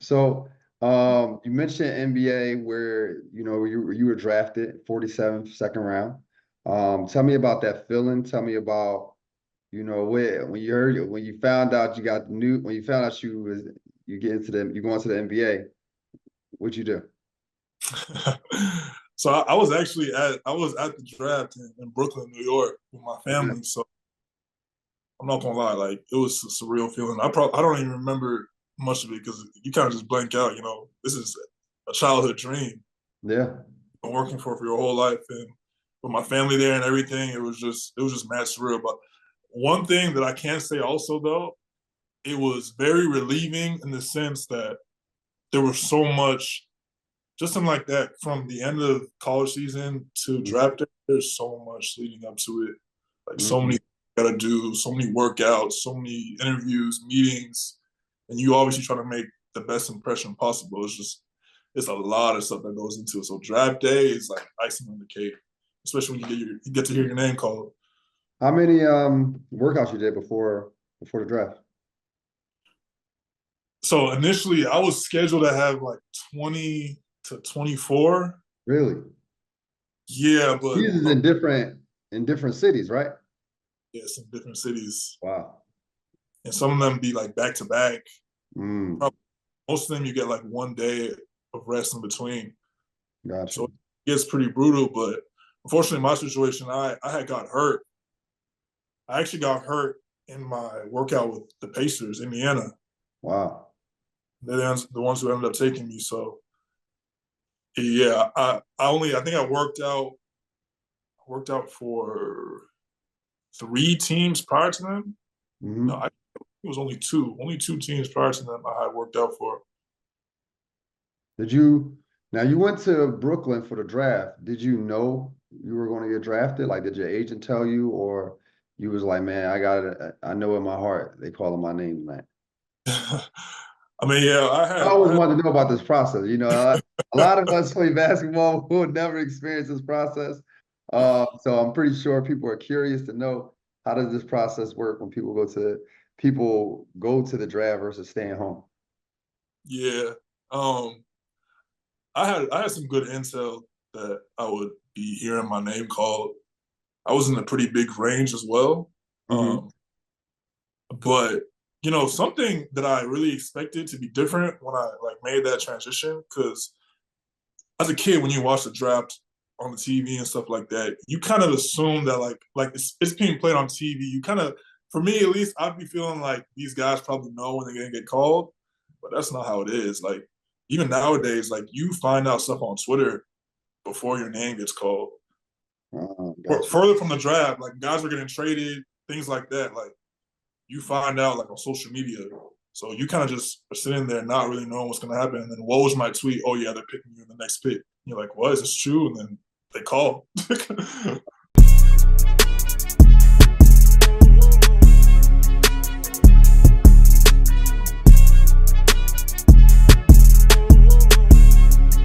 So, you mentioned NBA where, you were drafted 47th, second round. Tell me about that feeling. Tell me about, when you heard when you found out you got the new when you found out you going to the NBA, what'd you do? So I was actually at the draft in Brooklyn, New York, with my Okay. family. So I'm not gonna lie, like it was a surreal feeling. I don't even remember much of it because you kind of just blank out. This is a childhood dream. Yeah. Been working for your whole life, and with my family there and everything, it was just mad surreal. But one thing that I can say also though, it was very relieving in the sense that there was so much just something like that from the end of college season to draft day. There's so much leading up to it, like so Mm-hmm. many got to do, so many workouts, so many interviews, meetings, and you obviously try to make the best impression possible. It's a lot of stuff that goes into it. So draft day is like icing on the cake, especially when you get to hear your name called. How many workouts you did before the draft? So initially, I was scheduled to have like 20 to 24. Really? Yeah, but These is in different cities, right? yeah, some different cities, Wow. and some of them be like back to back. Mm, Probably most of them you get like one day of rest in between. gotcha. So it gets pretty brutal. But unfortunately, my situation, I had got hurt. I actually got hurt in my workout with the Pacers, Indiana. Wow. They're the ones who ended up taking me. So yeah, I think I worked out for 3 teams prior to them. No, Hmm. it was only two teams prior to them I had worked out for. Did you Now you went to Brooklyn for the draft. Did you know you were going to get drafted? Like, did your agent tell you, or you was like, man, I got it. I know in my heart they calling my name, man. I mean, yeah, I always wanted to know about this process. A lot of us play basketball who would never experience this process. So I'm pretty sure people are curious to know, how does this process work when people go to the draft versus staying home. yeah. Um, I had some good intel that I would be hearing my name called. I was in a pretty big range as well. Hmm. Um, but something that I really expected to be different when I like made that transition, because as a kid, when you watch the draft on the TV and stuff like that, you kind of assume that like it's being played on TV. You kind of, for me at least, I'd be feeling like these guys probably know when they're gonna get called, but that's not how it is. Like even nowadays, like you find out stuff on Twitter before your name gets called. Gotcha. Further from the draft, like guys are getting traded, things like that. Like you find out like on social media. So you kind of just are sitting there not really knowing what's going to happen. And then Woj might tweet, "Oh yeah, they're picking you in the next pick." And you're like, "What? Is this true?" And then they call.